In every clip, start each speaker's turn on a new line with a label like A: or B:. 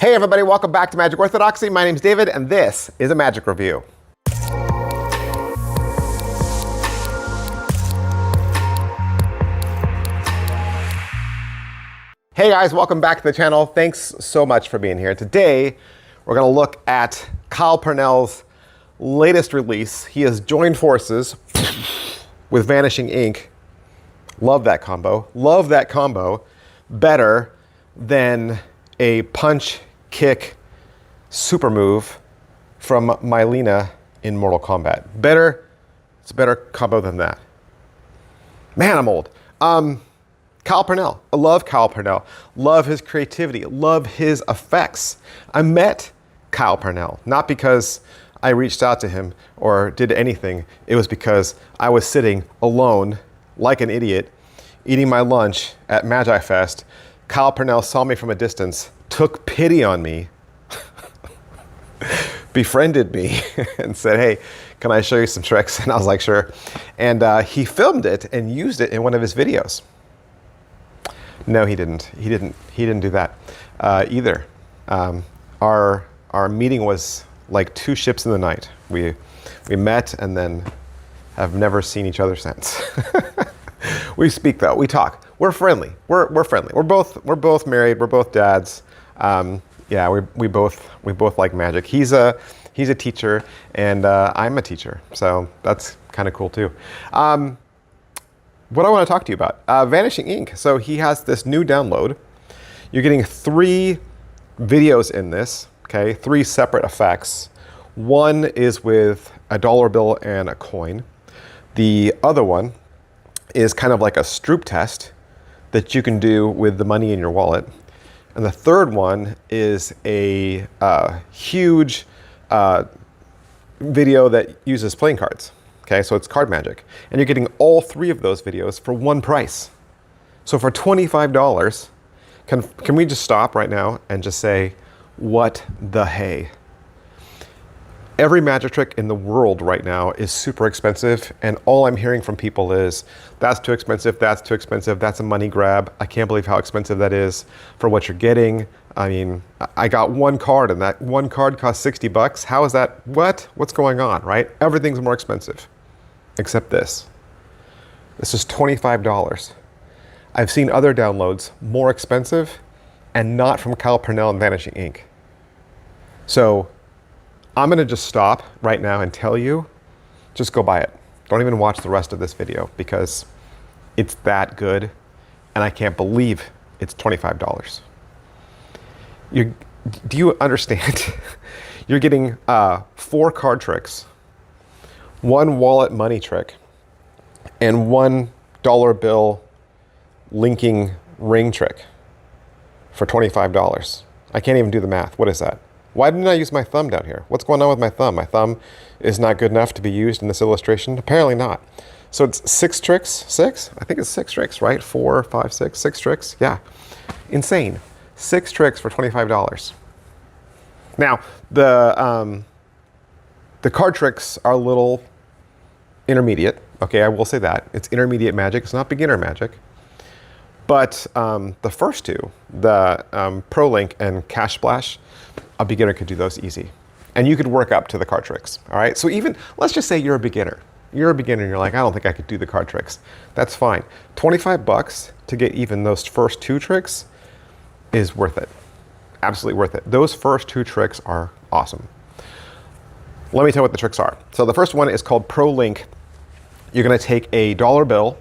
A: Hey everybody, welcome back to Magic Orthodoxy. My name's David, and this is a magic review. Hey guys, welcome back to the channel. Thanks so much for being here. Today, we're gonna look at Kyle Purnell's latest release. He has joined forces with Vanishing Ink. Love that combo. Love that combo better than a punch kick super move from Mylena in Mortal Kombat. It's a better combo than that. Man, I'm old. Kyle Purnell. I love Kyle Purnell. Love his creativity. Love his effects. I met Kyle Purnell, not because I reached out to him or did anything. It was because I was sitting alone like an idiot, eating my lunch at Magi Fest. Kyle Purnell saw me from a distance, took pity on me, befriended me, and said, hey, can I show you some tricks? And I was like, sure. And he filmed it and used it in one of his videos. No, he didn't. He didn't do that either. Our meeting was like two ships in the night. We met and then have never seen each other since. We speak though. We talk. We're friendly. We're friendly. We're both married. We're both dads. Yeah, we both like magic. He's a teacher, and I'm a teacher, so that's kind of cool too. What I want to talk to you about, Vanishing Ink. So he has this new download. You're getting 3 videos in this. Okay, 3 separate effects. One is with a dollar bill and a coin. The other one is kind of like a Stroop test that you can do with the money in your wallet. And the third one is a huge video that uses playing cards. Okay, so it's card magic. And you're getting all 3 of those videos for one price. So for $25, can we just stop right now and just say, what the hey? Every magic trick in the world right now is super expensive, and all I'm hearing from people is, that's too expensive, that's a money grab. I can't believe how expensive that is for what you're getting. I mean, I got one card, and that one card costs 60 bucks. How is that? What's going on, right? Everything's more expensive, except this. This is $25. I've seen other downloads more expensive, and not from Kyle Purnell and Vanishing Ink. So I'm gonna just stop right now and tell you, just go buy it. Don't even watch the rest of this video because it's that good, and I can't believe it's $25. Do you understand? You're getting 4 card tricks, 1 wallet money trick, and 1 dollar bill linking ring trick for $25. I can't even do the math. What is that? Why didn't I use my thumb down here? What's going on with my thumb? My thumb is not good enough to be used in this illustration? Apparently not. So it's 6 tricks, 6? I think it's 6 tricks, right? 4, 5, 6, 6 tricks. Yeah, insane. 6 tricks for $25. Now, the card tricks are a little intermediate. Okay, I will say that. It's intermediate magic, it's not beginner magic. But the first 2, the Prolink and Cash Splash, a beginner could do those easy. And you could work up to the card tricks, all right? So even, let's just say you're a beginner. You're a beginner and you're like, I don't think I could do the card tricks. That's fine. 25 bucks to get even those first 2 tricks is worth it. Absolutely worth it. Those first 2 tricks are awesome. Let me tell you what the tricks are. So the first one is called Prolink. You're gonna take a dollar bill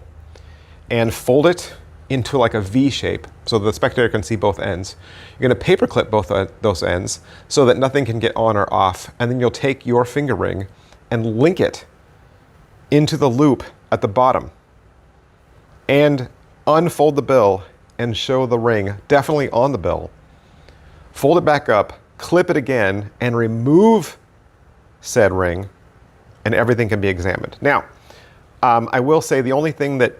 A: and fold it into like a V shape so the spectator can see both ends. You're gonna paperclip both those ends so that nothing can get on or off, and then you'll take your finger ring and link it into the loop at the bottom and unfold the bill and show the ring definitely on the bill. Fold it back up, clip it again, and remove said ring, and everything can be examined. Now, I will say the only thing that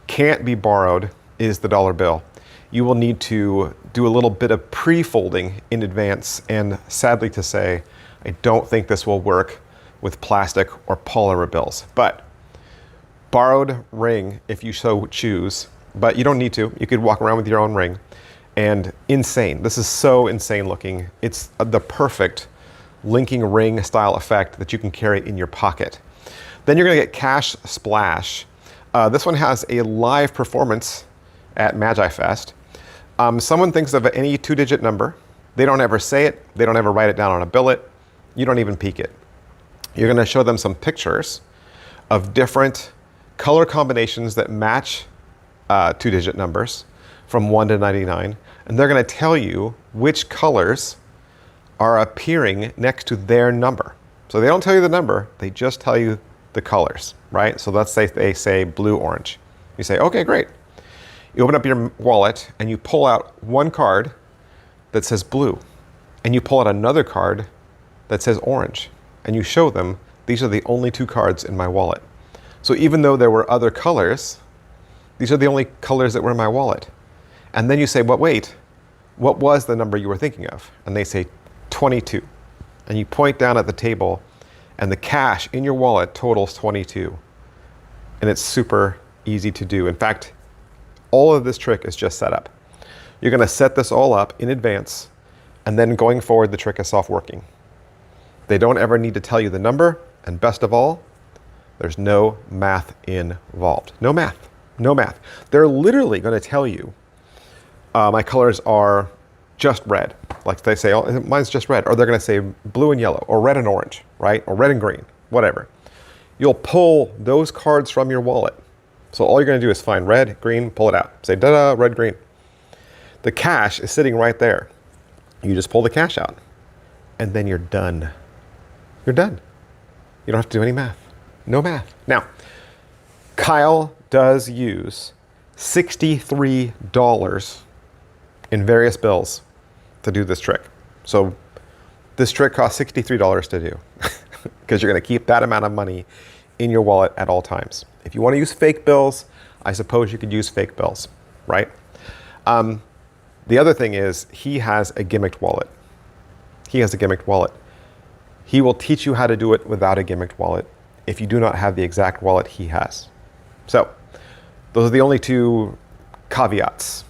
A: can't be borrowed is the dollar bill. You will need to do a little bit of pre-folding in advance, and sadly to say, I don't think this will work with plastic or polymer bills. But borrowed ring, if you so choose, but you don't need to. You could walk around with your own ring, and insane. This is so insane looking. It's the perfect linking ring style effect that you can carry in your pocket. Then you're gonna get Cash Splash. This one has a live performance at Magi Fest. Someone thinks of any 2-digit number. They don't ever say it. They don't ever write it down on a billet. You don't even peek it. You're gonna show them some pictures of different color combinations that match 2-digit numbers from 1 to 99. And they're gonna tell you which colors are appearing next to their number. So they don't tell you the number, they just tell you the colors, right? So let's say they say blue, orange. You say, okay, great. You open up your wallet and you pull out one card that says blue, and you pull out another card that says orange, and you show them, these are the only 2 cards in my wallet. So even though there were other colors, these are the only colors that were in my wallet. And then you say, but wait, what was the number you were thinking of? And they say 22. And you point down at the table, and the cash in your wallet totals 22. And it's super easy to do. In fact, all of this trick is just set up. You're gonna set this all up in advance, and then going forward, the trick is self-working. They don't ever need to tell you the number, and best of all, there's no math involved. No math, no math. They're literally gonna tell you, my colors are just red. Like they say, oh, mine's just red. Or they're gonna say blue and yellow, or red and orange, right? Or red and green, whatever. You'll pull those cards from your wallet. So all you're gonna do is find red, green, pull it out. Say, da-da, red, green. The cash is sitting right there. You just pull the cash out, and then you're done. You're done. You don't have to do any math. No math. Now, Kyle does use $63 in various bills to do this trick. So this trick costs $63 to do because you're gonna keep that amount of money in your wallet at all times. If you wanna use fake bills, I suppose you could use fake bills, right? The other thing is he has a gimmicked wallet. He has a gimmicked wallet. He will teach you how to do it without a gimmicked wallet if you do not have the exact wallet he has. So those are the only 2 caveats.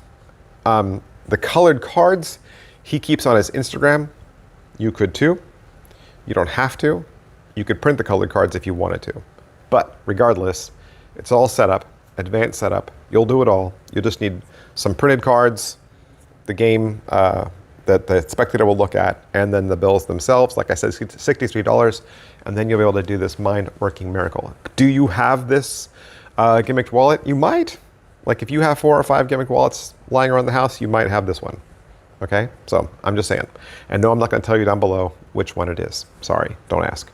A: The colored cards he keeps on his Instagram. You could too. You don't have to. You could print the colored cards if you wanted to. But regardless, it's all set up, advanced setup. You'll do it all. You'll just need some printed cards, the game that the spectator will look at, and then the bills themselves. Like I said, $63, and then you'll be able to do this mind-working miracle. Do you have this gimmicked wallet? You might. Like if you have 4 or 5 gimmicked wallets lying around the house, you might have this one. Okay, so I'm just saying. And no, I'm not gonna tell you down below which one it is. Sorry, don't ask.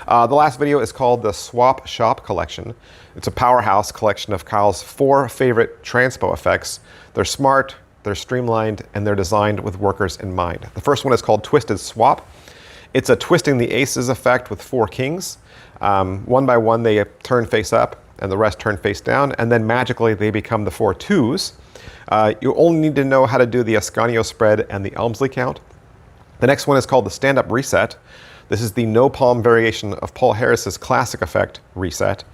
A: The last video is called the Swap Shop Collection. It's a powerhouse collection of Kyle's 4 favorite transpo effects. They're smart, they're streamlined, and they're designed with workers in mind. The first one is called Twisted Swap. It's a twisting the aces effect with 4 kings. One by one, they turn face up, and the rest turn face down, and then magically they become the 4 twos. You only need to know how to do the Ascanio spread and the Elmsley count. The next one is called the Stand-Up Reset. This is the no palm variation of Paul Harris's classic effect reset,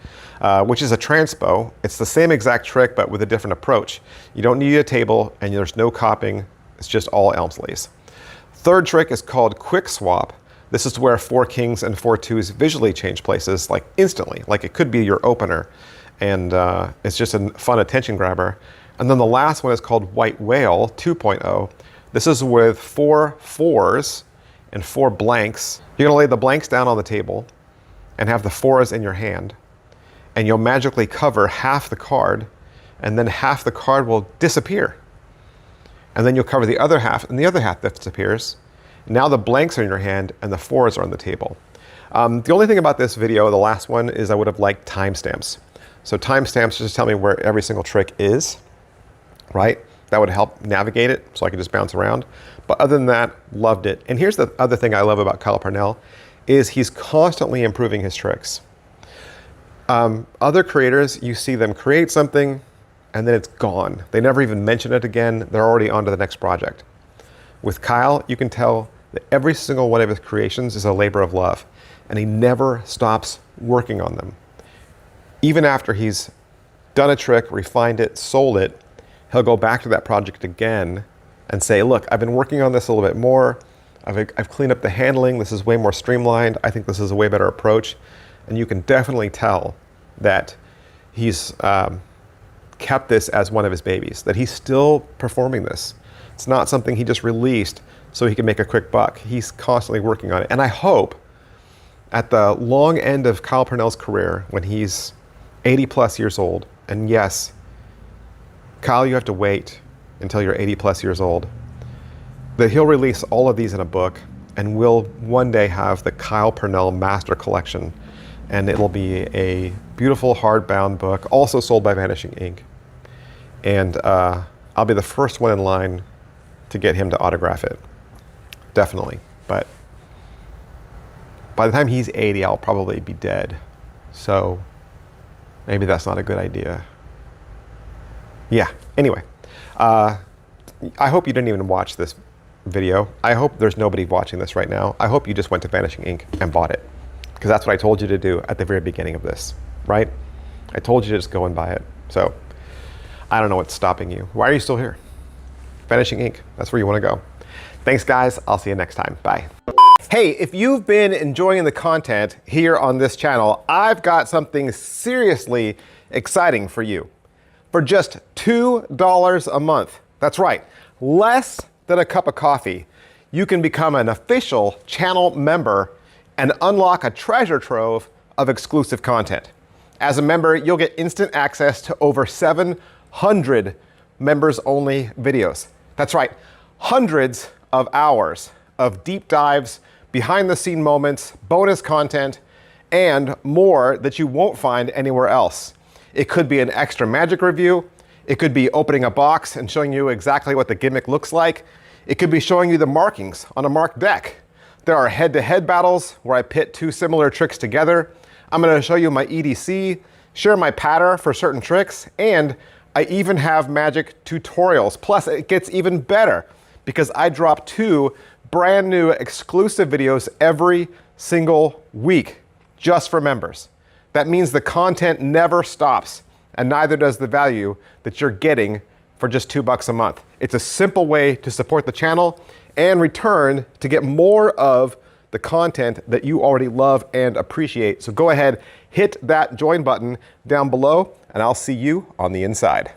A: which is a transpo. It's the same exact trick, but with a different approach. You don't need a table, and there's no copying. It's just all Elmsleys. Third trick is called Quick Swap. This is where 4 kings and 4 twos visually change places, like instantly. Like it could be your opener, and it's just a fun attention grabber. And then the last one is called White Whale 2.0. This is with 4 4s and 4 blanks. You're gonna lay the blanks down on the table and have the 4s in your hand, and you'll magically cover half the card, and then half the card will disappear. And then you'll cover the other half, and the other half disappears. Now the blanks are in your hand and the 4s are on the table. The only thing about this video, the last one, is I would have liked timestamps. So timestamps just tell me where every single trick is, right? That would help navigate it so I could just bounce around. But other than that, loved it. And here's the other thing I love about Kyle Purnell is he's constantly improving his tricks. Other creators, you see them create something and then it's gone. They never even mention it again. They're already on to the next project. With Kyle, you can tell that every single one of his creations is a labor of love, and he never stops working on them. Even after he's done a trick, refined it, sold it, he'll go back to that project again and say, look, I've been working on this a little bit more. I've cleaned up the handling. This is way more streamlined. I think this is a way better approach. And you can definitely tell that he's kept this as one of his babies, that he's still performing this. It's not something he just released so he can make a quick buck. He's constantly working on it. And I hope at the long end of Kyle Purnell's career, when he's 80 plus years old, and yes, Kyle, you have to wait until you're 80 plus years old, that he'll release all of these in a book, and we'll one day have the Kyle Purnell Master Collection, and it'll be a beautiful hardbound book, also sold by Vanishing Ink. And I'll be the first one in line to get him to autograph it, definitely. But by the time he's 80, I'll probably be dead. So maybe that's not a good idea. Yeah, anyway. I hope you didn't even watch this video. I hope there's nobody watching this right now. I hope you just went to Vanishing Ink and bought it, because that's what I told you to do at the very beginning of this, right? I told you to just go and buy it. So I don't know what's stopping you. Why are you still here? Vanishing Ink, that's where you want to go. Thanks, guys. I'll see you next time. Bye. Hey, if you've been enjoying the content here on this channel, I've got something seriously exciting for you. For just $2 a month, that's right, less than a cup of coffee, you can become an official channel member and unlock a treasure trove of exclusive content. As a member, you'll get instant access to over 700 members-only videos. That's right, hundreds of hours of deep dives, behind-the-scene moments, bonus content, and more that you won't find anywhere else. It could be an extra magic review. It could be opening a box and showing you exactly what the gimmick looks like. It could be showing you the markings on a marked deck. There are head-to-head battles where I pit two similar tricks together. I'm going to show you my EDC, share my pattern for certain tricks, and I even have magic tutorials. Plus, it gets even better because I drop 2 brand new exclusive videos every single week just for members. That means the content never stops, and neither does the value that you're getting for just $2 a month. It's a simple way to support the channel and return to get more of the content that you already love and appreciate. So go ahead, hit that join button down below, and I'll see you on the inside.